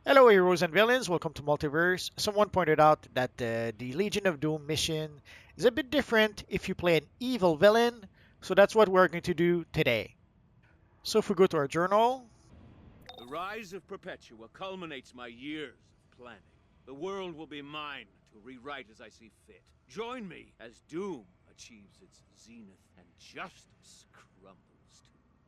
Hello, heroes and villains. Welcome to Multiverse. Someone pointed out that the Legion of Doom mission is a bit different if you play an evil villain, so that's what we're going to do today. So if we go to our journal, The rise of Perpetua culminates my years of planning. The world will be mine to rewrite as I see fit. Join me as Doom achieves its zenith and justice crumbles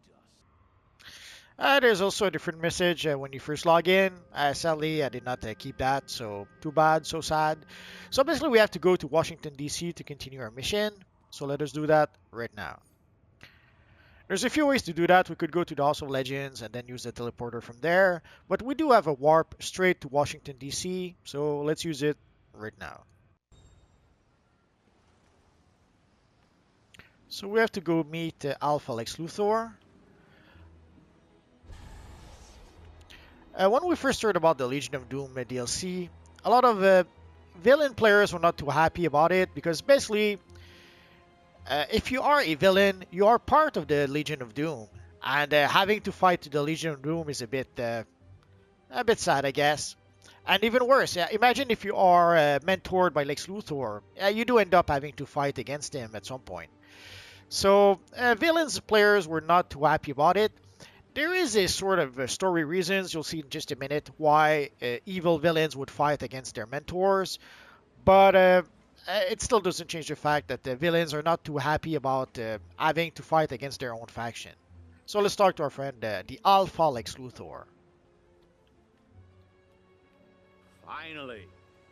to dust. there's also a different message when you first log in. Sadly, I did not keep that, so too bad, so sad. So basically, we have to go to Washington, D.C. to continue our mission. So let us do that right now. There's a few ways to do that. We could go to the House of Legends and then use the teleporter from there. But we do have a warp straight to Washington, D.C., so let's use it right now. So we have to go meet Alpha Lex Luthor. When we first heard about the Legion of Doom DLC, a lot of villain players were not too happy about it because basically, if you are a villain, you are part of the Legion of Doom, and having to fight the Legion of Doom is a bit sad, I guess. And even worse, imagine if you are mentored by Lex Luthor, you do end up having to fight against him at some point. So villains players were not too happy about it. There is a sort of story reasons you'll see in just a minute why evil villains would fight against their mentors, but it still doesn't change the fact that the villains are not too happy about having to fight against their own faction. So let's talk to our friend, the Alpha Lex Luthor. Finally!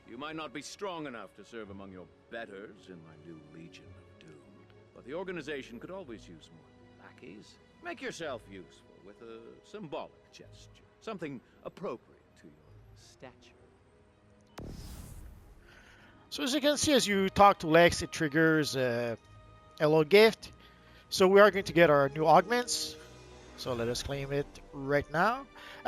You might not be strong enough to serve among your betters in my new Legion of Doom, but the organization could always use more lackeys. Make yourself useful with a symbolic gesture, something appropriate to your stature. So as you can see, as you talk to Lex, it triggers a little gift. So we are going to get our new augments. So let us claim it right now.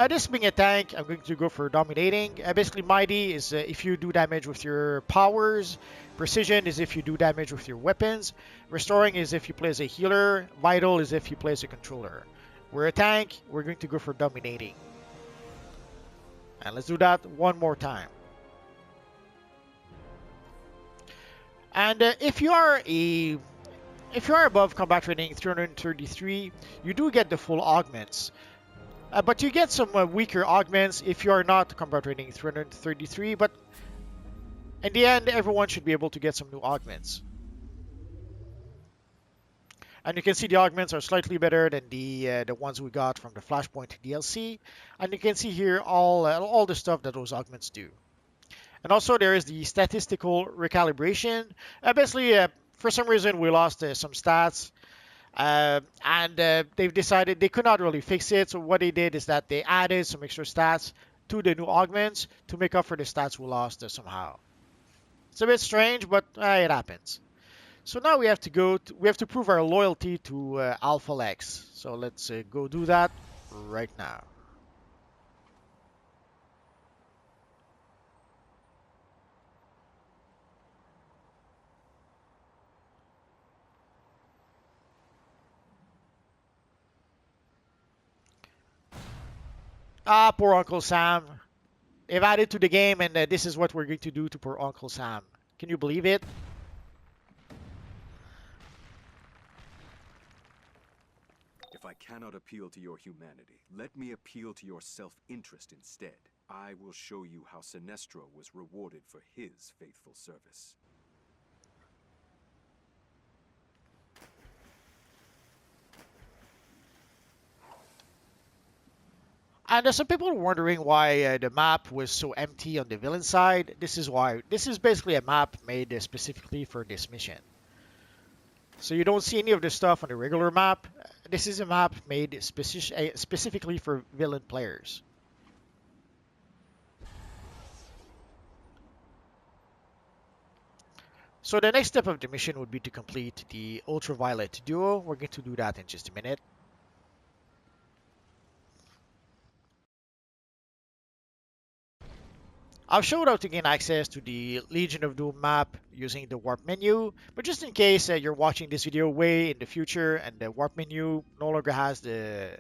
This being a tank, I'm going to go for dominating. Basically, mighty is if you do damage with your powers. Precision is if you do damage with your weapons. Restoring is if you play as a healer. Vital is if you play as a controller. We're a tank, we're going to go for dominating. And let's do that one more time. And if you are above combat rating 333, you do get the full augments. But you get some weaker augments if you are not combat rating 333. But in the end, everyone should be able to get some new augments. And you can see the augments are slightly better than the ones we got from the Flashpoint DLC. And you can see here all the stuff that those augments do. And also there is the statistical recalibration. Basically, for some reason we lost some stats. And they've decided they could not really fix it. So what they did is that they added some extra stats to the new augments to make up for the stats we lost somehow. It's a bit strange, but it happens. So now we have to prove our loyalty to Alpha Lex. So let's go do that right now. Ah, poor Uncle Sam. They've added to the game, and this is what we're going to do to poor Uncle Sam. Can you believe it? If I cannot appeal to your humanity, let me appeal to your self-interest instead. I will show you how Sinestro was rewarded for his faithful service. And some people are wondering why the map was so empty on the villain side. This is why. This is basically a map made specifically for this mission. So you don't see any of the stuff on the regular map. This is a map made specifically for villain players. So the next step of the mission would be to complete the Ultraviolet duo. We're going to do that in just a minute. I've showed how to gain access to the Legion of Doom map using the warp menu, but just in case you're watching this video way in the future and the warp menu no longer has the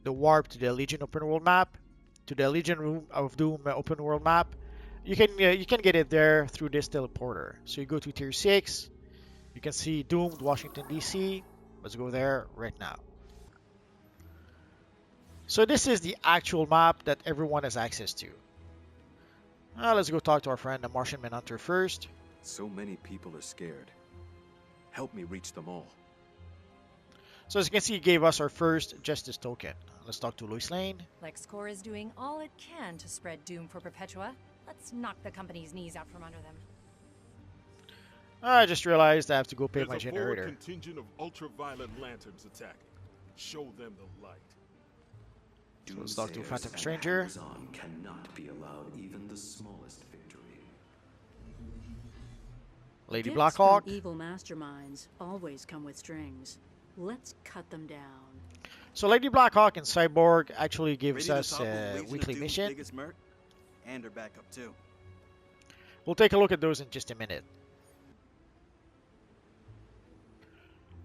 warp to the Legion open world map, to the Legion of Doom open world map, you can get it there through this teleporter. So you go to tier 6, you can see Doomed Washington DC. Let's go there right now. So this is the actual map that everyone has access to. Let's go talk to our friend the Martian Manhunter first. So many people are scared. Help me reach them all. So as you can see, he gave us our first Justice token. Let's talk to Lois Lane. LexCorp is doing all it can to spread doom for Perpetua. Let's knock the company's knees out from under them. I just realized I have to go pay my There's a generator. forward contingent of ultraviolet lanterns attacking. Show them the light. So let's talk to Phantom Stranger. Amazon cannot be allowed even the smallest victory. Lady Gifts Blackhawk. from evil masterminds always come with strings. Let's cut them down. So Lady Blackhawk and Cyborg actually gives Ready to us topple a Legion of weekly Doom's mission. biggest merc? And her backup too. We'll take a look at those in just a minute.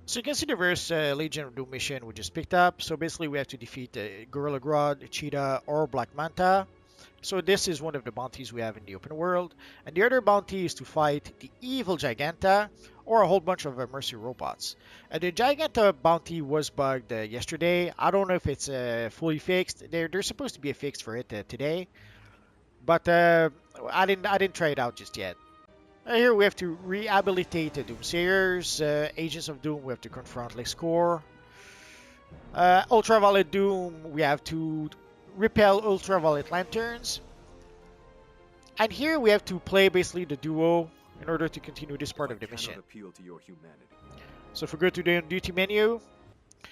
So you can see the various Legion of Doom mission we just picked up. So basically we have to defeat Gorilla Grodd, Cheetah, or Black Manta. So this is one of the bounties we have in the open world. And the other bounty is to fight the evil Giganta or a whole bunch of mercy robots. The Giganta bounty was bugged yesterday. I don't know if it's fully fixed. There's supposed to be a fix for it today. But I didn't try it out just yet. Here we have to rehabilitate the Doomsayers. Agents of Doom, we have to confront LexCorp. Ultraviolet Doom, we have to repel Ultraviolet Lanterns. And here we have to play basically the duo in order to continue this part of the mission. Appeal to your humanity. So if we go to the duty menu,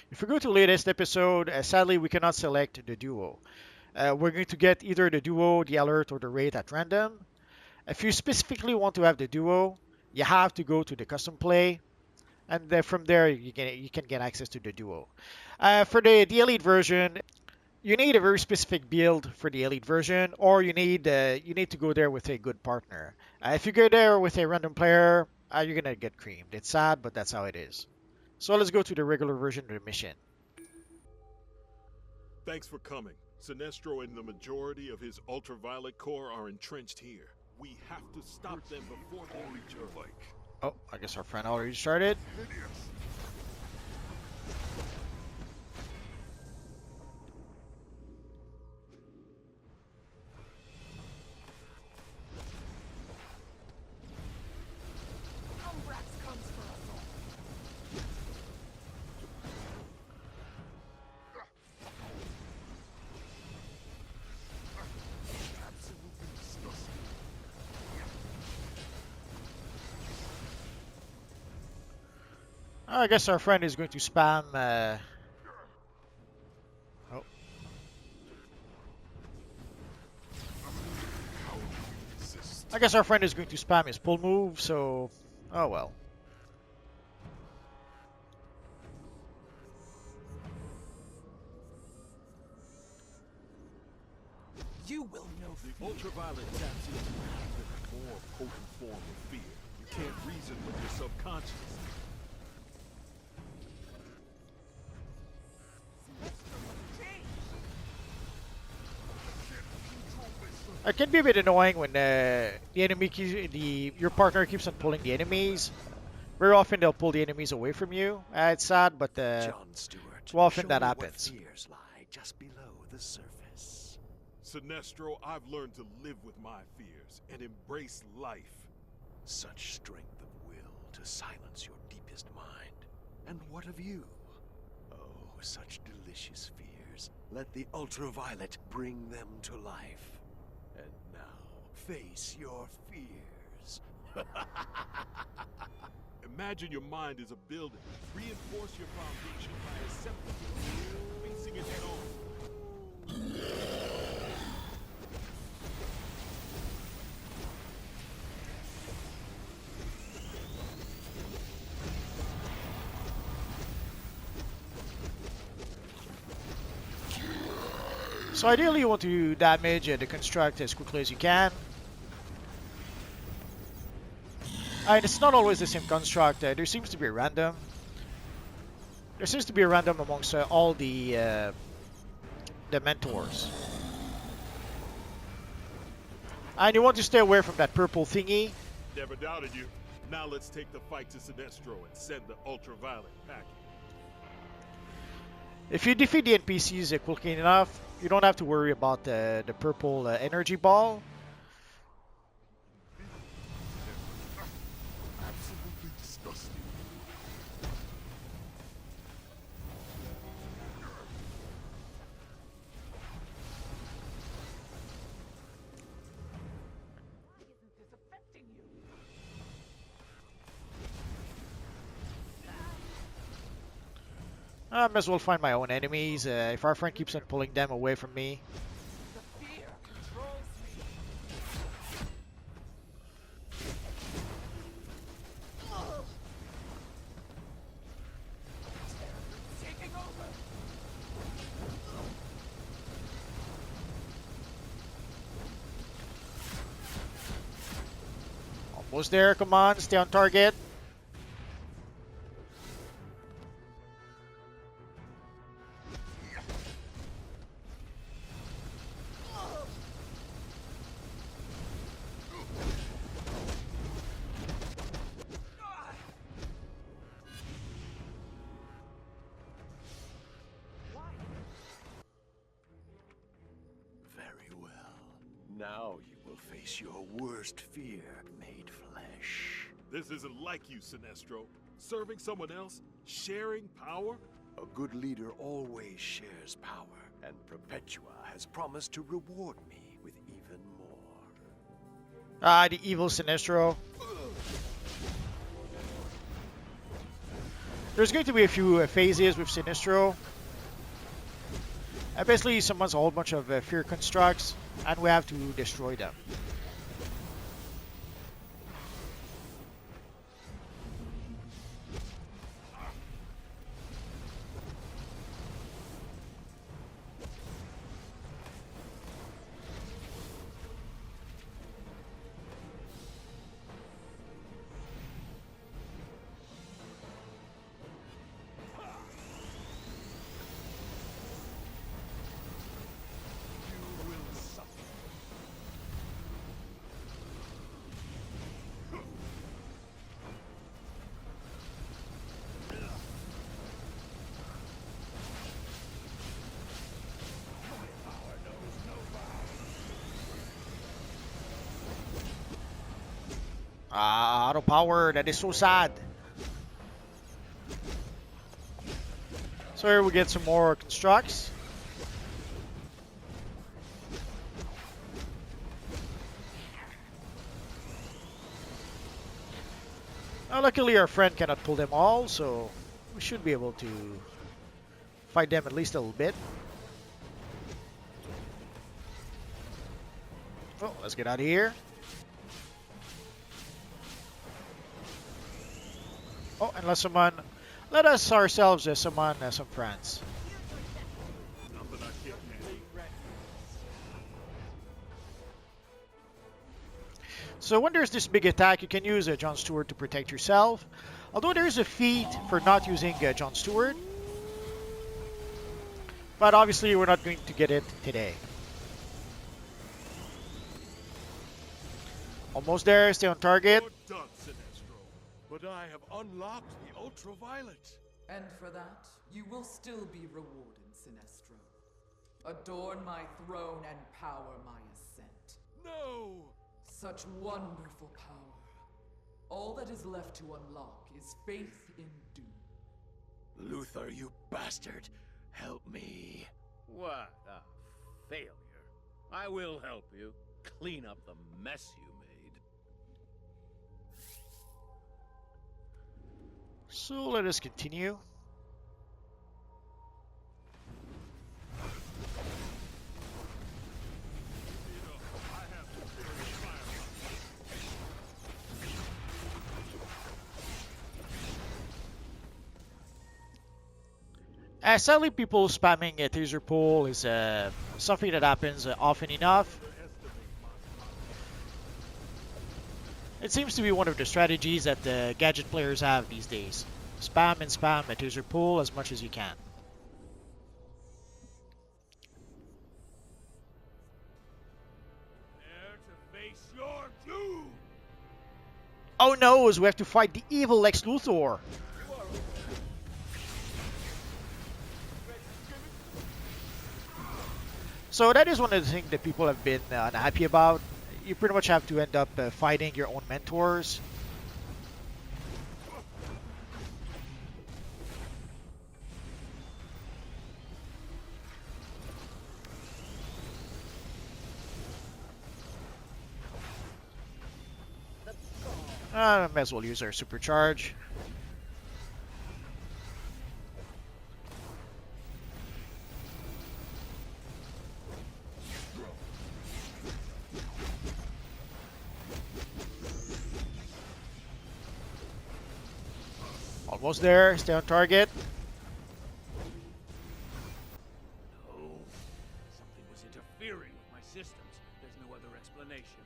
if we go to latest episode, sadly we cannot select the duo. We're going to get either the duo, the alert, or the raid at random. If you specifically want to have the duo, you have to go to the custom play, and from there you can get access to the duo. For the elite version, you need a very specific build for the elite version, or you need to go there with a good partner. If you go there with a random player, you're gonna get creamed. It's sad, but that's how it is. So let's go to the regular version of the mission. Thanks for coming. Sinestro and the majority of his ultraviolet corps are entrenched here. We have to stop them before they reach Earth. Oh, I guess our friend already started. I guess our friend is going to spam. Oh. I guess our friend is going to spam his pull move, so. Oh well. You will know. The ultraviolet taps into a more potent form of fear. You can't reason with your subconscious. It can be a bit annoying when your partner keeps on pulling the enemies. Very often they'll pull the enemies away from you. It's sad, but John Stewart, too often show that me what happens. fears lie just below the surface. Sinestro, I've learned to live with my fears and embrace life. Such strength of will to silence your deepest mind. And what of you? Oh, such delicious fears. Let the ultraviolet bring them to life. And now, face your fears. Imagine your mind is a building. Reinforce your foundation by accepting it, facing it head on. So ideally you want to damage the construct as quickly as you can. And it's not always the same construct. There seems to be a random. There seems to be a random amongst all the mentors. And you want to stay away from that purple thingy. Never doubted you. Now let's take the fight to Sinestro and send the Ultraviolet packing. If you defeat the NPCs quickly enough, you don't have to worry about the purple energy ball. Absolutely disgusting. I might as well find my own enemies if our friend keeps on pulling them away from me. Almost there, come on, stay on target. Very well. Now you will face your worst fear made flesh. This isn't like you, Sinestro. Serving someone else? Sharing power? A good leader always shares power, and Perpetua has promised to reward me with even more. Ah, the evil Sinestro. There's going to be a few phases with Sinestro. Basically, he summons a whole bunch of fear constructs, and we have to destroy them. Ah, auto power, that is so sad. So here we get some more constructs. Now, luckily our friend cannot pull them all, so we should be able to fight them at least a little bit. Oh, let's get out of here. Oh, and let us ourselves summon some friends. Nothing I can't handle. So when there's this big attack, you can use John Stewart to protect yourself. Although there's a feat for not using John Stewart. But obviously we're not going to get it today. Almost there, stay on target. You're done, Sinestro. But I have unlocked the Ultraviolet. And for that, you will still be rewarded, Sinestro. Adorn my throne and power my ascent. No! Such wonderful power. All that is left to unlock is faith in Doom. Luthor, you bastard! Help me. What a failure. I will help you clean up the mess you made. So let us continue. Sadly, people spamming a taser pull is something that happens often enough. It seems to be one of the strategies that the gadget players have these days. Spam and spam a taser pull as much as you can. Dare to Face your doom! Oh no, we have to fight the evil Lex Luthor. So that is one of the things that people have been unhappy about. You pretty much have to end up fighting your own mentors. May as well use our supercharge. Almost there. Stay on target. No. Something was interfering with my systems. There's no other explanation.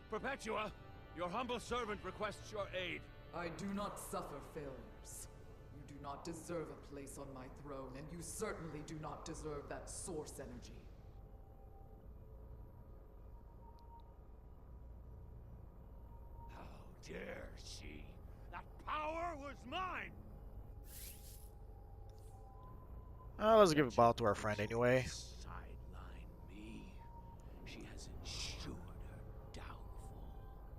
Perpetua, your humble servant requests your aid. I do not suffer failures. You do not deserve a place on my throne, and you certainly do not deserve that source energy. How dare she? That power was mine! Let's give a bow to our friend anyway. Sideline me. She has ensured her downfall.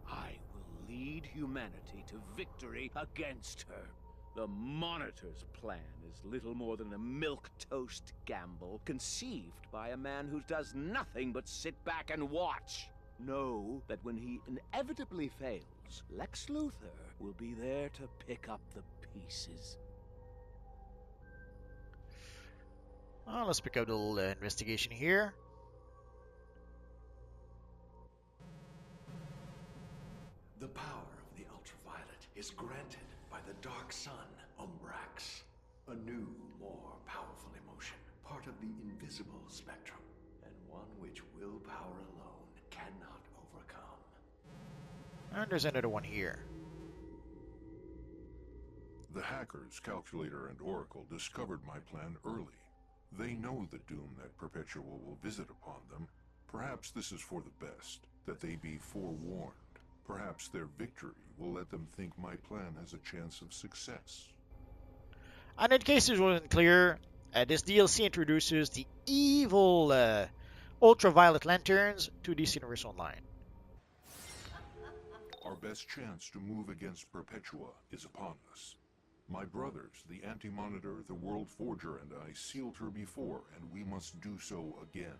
I will lead humanity to victory against her. The Monitor's plan is little more than a milquetoast gamble conceived by a man who does nothing but sit back and watch. Know that when he inevitably fails, Lex Luthor will be there to pick up the pieces. Let's pick up a little investigation here. The power of the Ultraviolet is granted by the Dark Sun, Umbrax. A new, more powerful emotion, part of the invisible spectrum, and one which willpower alone cannot overcome. And there's another one here. The hackers, Calculator, and Oracle discovered my plan early. They know the doom that Perpetua will visit upon them. Perhaps this is for the best, that they be forewarned. Perhaps their victory will let them think my plan has a chance of success. And in case it wasn't clear, this DLC introduces the evil Ultraviolet lanterns to DC Universe Online. Our best chance to move against Perpetua is upon us. My brothers, the Anti-Monitor, the World Forger, and I sealed her before, and we must do so again.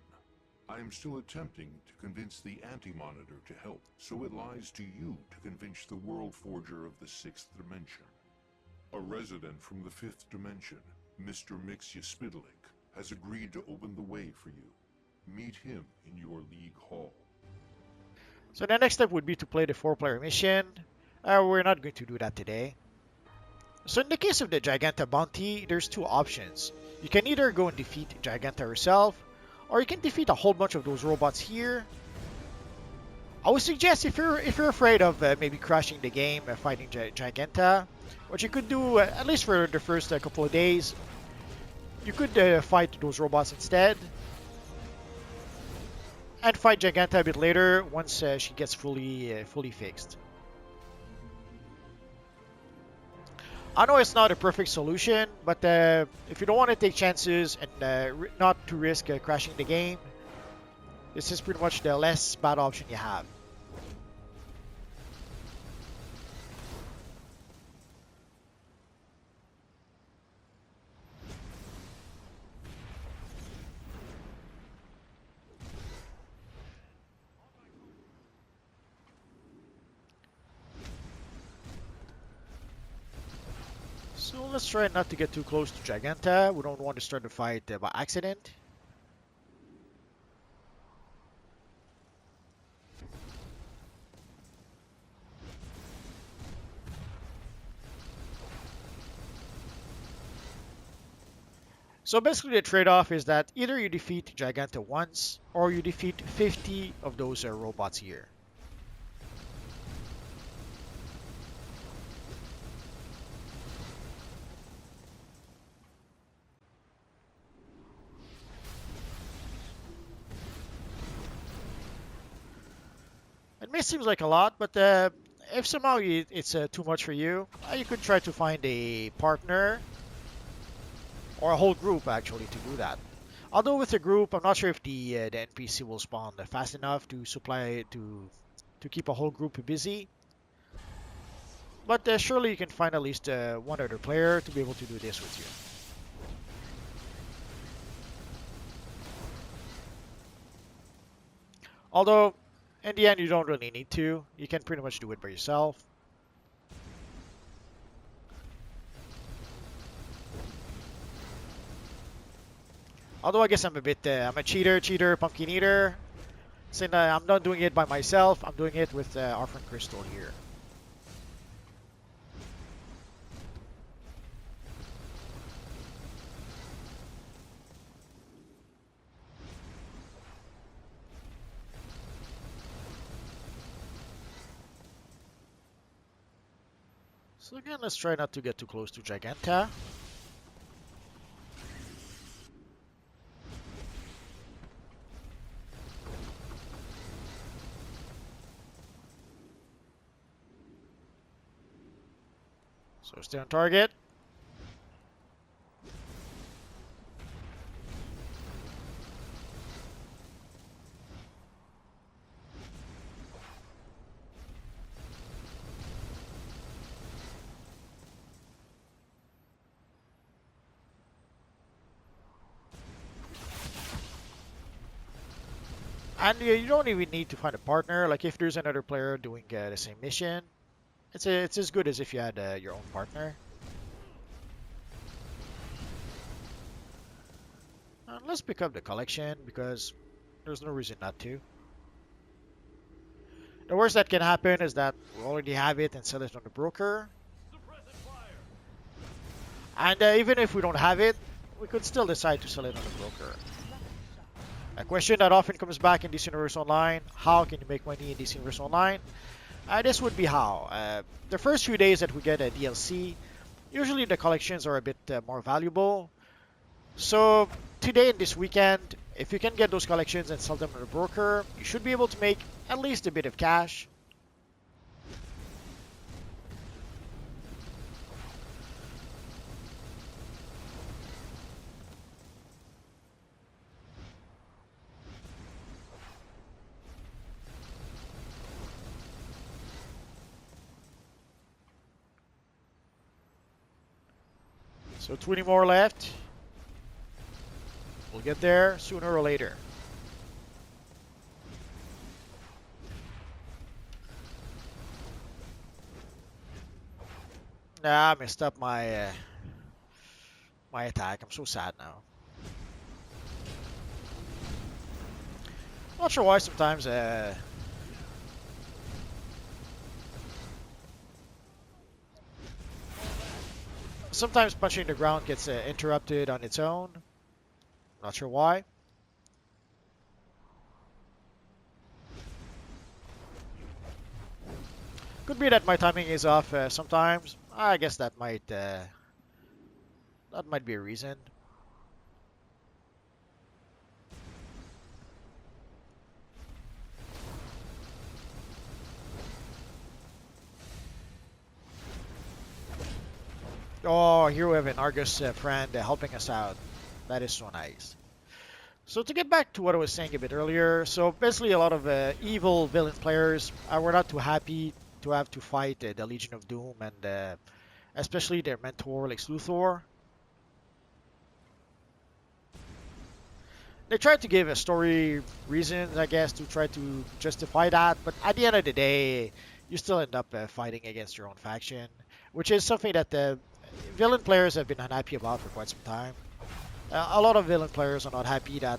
I am still attempting to convince the Anti-Monitor to help, so it lies to you to convince the World Forger of the 6th dimension. A resident from the 5th dimension, Mr. Mixia Spidalik, has agreed to open the way for you. Meet him in your League Hall. So the next step would be to play the 4-player mission. We're not going to do that today. So in the case of the Giganta bounty, there's two options. You can either go and defeat Giganta herself, or you can defeat a whole bunch of those robots here. I would suggest if you're afraid of maybe crashing the game fighting Giganta, what you could do, at least for the first couple of days, you could fight those robots instead. And fight Giganta a bit later once she gets fully fixed. I know it's not a perfect solution, but if you don't want to take chances and not to risk crashing the game, this is pretty much the less bad option you have. So let's try not to get too close to Giganta. We don't want to start the fight by accident. So basically the trade-off is that either you defeat Giganta once, or you defeat 50 of those robots here. It may seem like a lot, but if somehow it's too much for you, you could try to find a partner or a whole group actually to do that. Although with a group, I'm not sure if the NPC will spawn fast enough to supply to keep a whole group busy. But surely you can find at least one other player to be able to do this with you. Although, in the end, you don't really need to. You can pretty much do it by yourself. Although I guess I'm I'm a cheater, pumpkin eater. Since I'm not doing it by myself, I'm doing it with our friend Crystal here. So again, let's try not to get too close to Giganta. So stay on target. And you don't even need to find a partner. Like if there's another player doing the same mission, it's as good as if you had your own partner. Let's pick up the collection because there's no reason not to. The worst that can happen is that we already have it and sell it on the broker. And even if we don't have it, we could still decide to sell it on the broker. A question that often comes back in DC Universe Online: how can you make money in DC Universe Online? This would be how. The first few days that we get a DLC, usually the collections are a bit more valuable. So today and this weekend, if you can get those collections and sell them on the broker, you should be able to make at least a bit of cash. So 20 more left. We'll get there sooner or later. Nah, I messed up my my attack. I'm so sad now. Not sure why sometimes sometimes punching the ground gets interrupted on its own. Not sure why. Could be that my timing is off sometimes. I guess that might be a reason. Oh, here we have an Argus friend helping us out. That is so nice. So to get back to what I was saying a bit earlier, so basically a lot of evil villain players were not too happy to have to fight the Legion of Doom and especially their mentor Lex Luthor. They tried to give a story reasons, I guess, to try to justify that, but at the end of the day, you still end up fighting against your own faction, which is something that the villain players have been unhappy about for quite some time. A lot of villain players are not happy that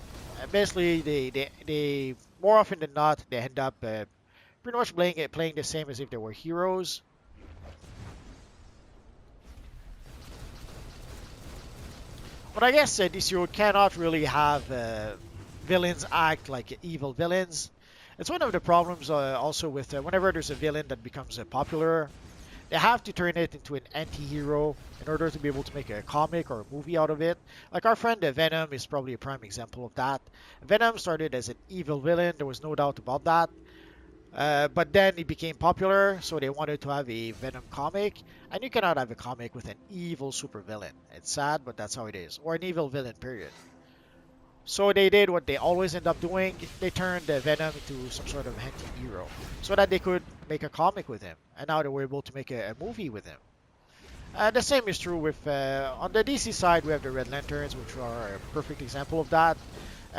basically they more often than not they end up pretty much playing the same as if they were heroes. But I guess DCUO cannot really have villains act like evil villains. It's one of the problems also with whenever there's a villain that becomes popular, they have to turn it into an anti-hero in order to be able to make a comic or a movie out of it. Like our friend Venom is probably a prime example of that. Venom started as an evil villain, there was no doubt about that. But then it became popular, so they wanted to have a Venom comic, and you cannot have a comic with an evil supervillain. It's sad, but that's how it is, or an evil villain, period. So they did what they always end up doing. They turned Venom into some sort of anti-hero, so that they could make a comic with him, and now they were able to make a movie with him. The same is true with on the DC side. We have the Red Lanterns, which are a perfect example of that.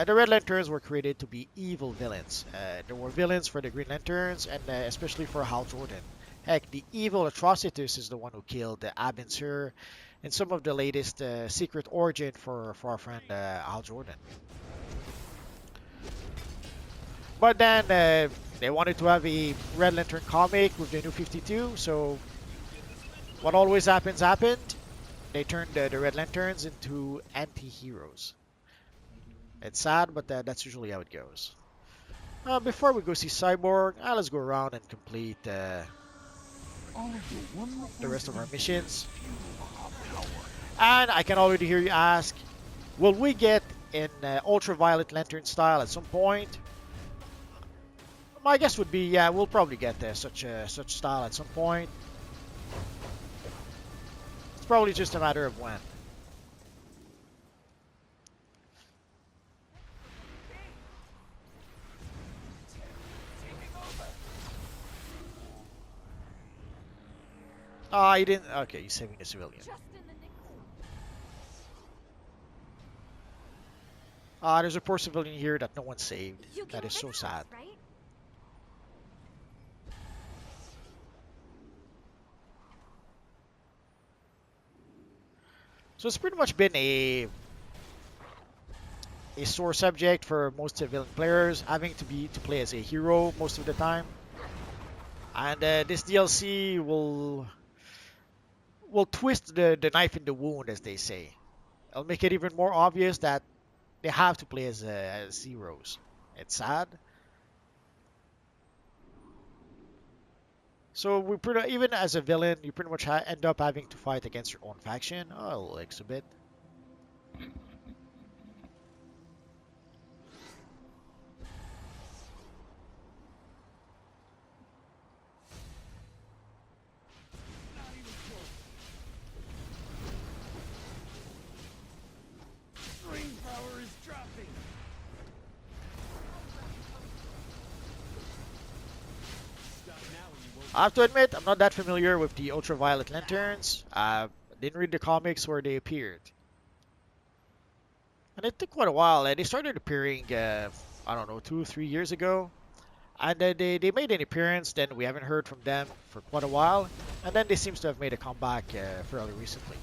The Red Lanterns were created to be evil villains. There were villains for the Green Lanterns, and especially for Hal Jordan. Heck, the evil Atrocitus is the one who killed Abin Sur in some of the latest secret origin for our friend Hal Jordan. But then they wanted to have a Red Lantern comic with the New 52, so what always happened. They turned the Red Lanterns into anti-heroes. It's sad, but that's usually how it goes. Before we go see Cyborg, let's go around and complete the rest of our missions. And I can already hear you ask, will we get in Ultraviolet Lantern style at some point? My guess would be, yeah, we'll probably get such style at some point. It's probably just a matter of when. Oh, you didn't. Okay, you're saving the civilian. There's a poor civilian here that no one saved. That is so sad. Right? So it's pretty much been a sore subject for most civilian players, having to play as a hero most of the time. And this DLC will twist the knife in the wound, as they say. It'll make it even more obvious that they have to play as heroes. It's sad. So even as a villain, you pretty much end up having to fight against your own faction. Oh, Lex a bit. I have to admit, I'm not that familiar with the Ultraviolet Lanterns. Didn't read the comics where they appeared. And it took quite a while. They started appearing, I don't know, 2-3 years ago. And they made an appearance, then we haven't heard from them for quite a while. And then they seem to have made a comeback fairly recently.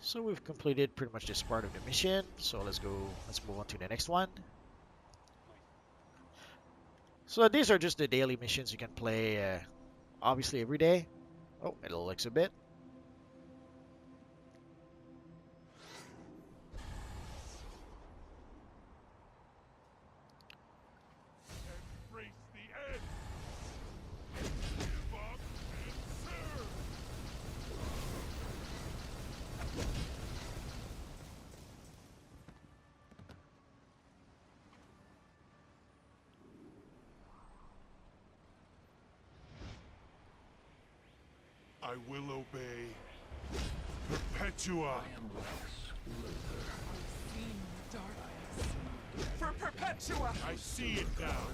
So we've completed pretty much this part of the mission. So let's move on to the next one. So these are just the daily missions you can play, obviously every day. Oh, it looks a bit. I will obey. Perpetua! I am Lex Luthor. For Perpetua! I see it now.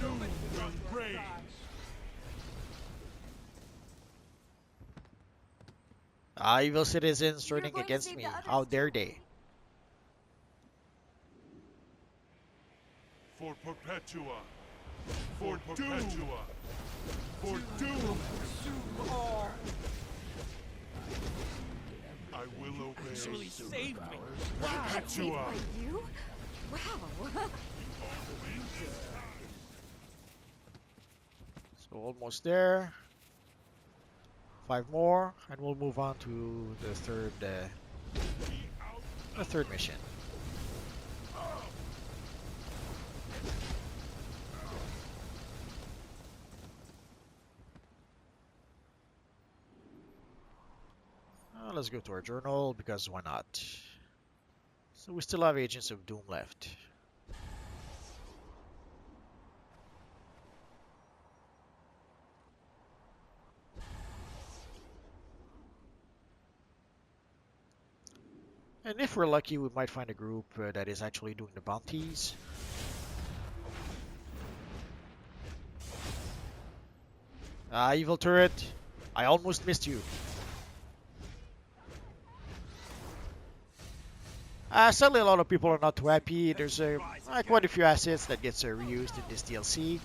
Doom will reign. Evil citizens turning against me. How dare they? For Perpetua. For Perpetua. For doom. I will obey. Actually saved me. Perpetua. You? Wow. So almost there. 5 more, and we'll move on to the third mission. Let's go to our journal, because why not? So we still have Agents of Doom left. And if we're lucky, we might find a group that is actually doing the bounties. Evil turret, I almost missed you. Sadly, a lot of people are not too happy. There's quite a few assets that gets reused in this DLC.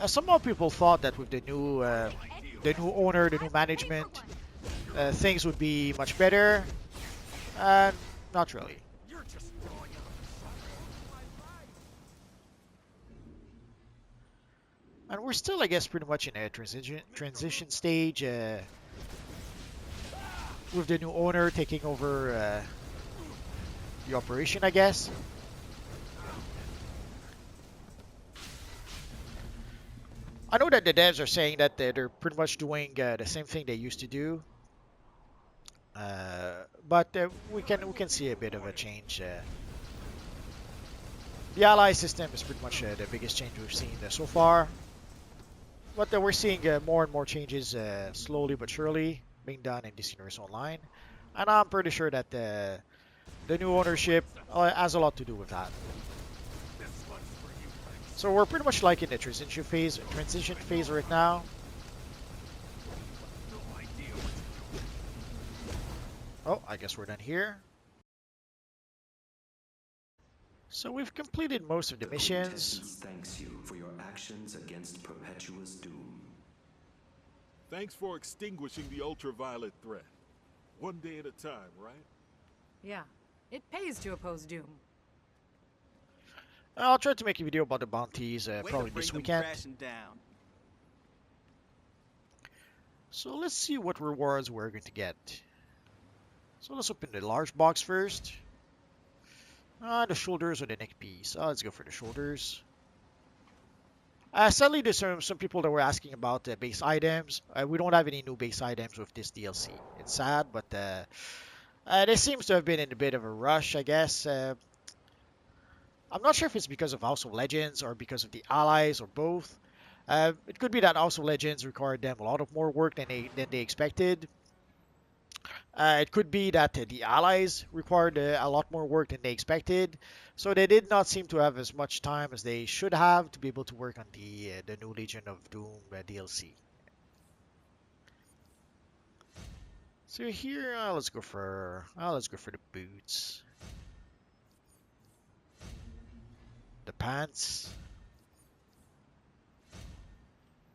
Some more people thought that with the new owner, the new management, things would be much better. Not really. And we're still, I guess, pretty much in a transition stage. With the new owner taking over the operation, I guess. I know that the devs are saying that they're pretty much doing the same thing they used to do, but we can see a bit of a change. The ally system is pretty much the biggest change we've seen so far, but we're seeing more and more changes slowly but surely being done in this Universe Online, and I'm pretty sure that the new ownership has a lot to do with that. So we're pretty much like in the transition phase right now. Oh, I guess we're done here. So we've completed most of the missions. Thanks you for your actions against Perpetua's doom. Thanks for extinguishing the ultraviolet threat. One day at a time, right? Yeah, it pays to oppose Doom. I'll try to make a video about the bounties probably this weekend. So let's see what rewards we're going to get. So let's open the large box first. The shoulders or the neck piece. Let's go for the shoulders. Sadly, there's some people that were asking about base items. We don't have any new base items with this DLC. It's sad, but there seems to have been in a bit of a rush, I guess. I'm not sure if it's because of House of Legends or because of the allies or both. It could be that House of Legends required them a lot of more work than they expected. It could be that the allies required a lot more work than they expected, so they did not seem to have as much time as they should have to be able to work on the new Legion of Doom DLC. So here, let's go for the boots, the pants,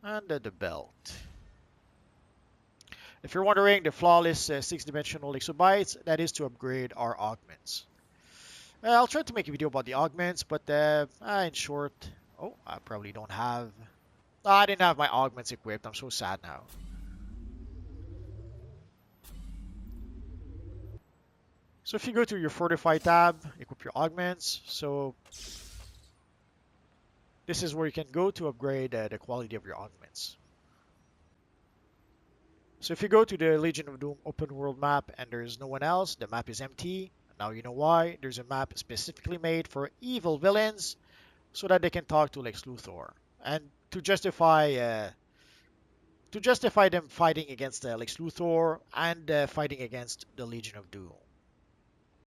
and the belt. If you're wondering, the flawless 6-dimensional exobytes, that is to upgrade our augments. I'll try to make a video about the augments, but in short, I probably don't have. I didn't have my augments equipped. I'm so sad now. So if you go to your Fortify tab, equip your augments. So this is where you can go to upgrade the quality of your augments. So if you go to the Legion of Doom open world map and there's no one else, the map is empty. Now you know why. There's a map specifically made for evil villains so that they can talk to Lex Luthor. And to justify them fighting against Lex Luthor and fighting against the Legion of Doom.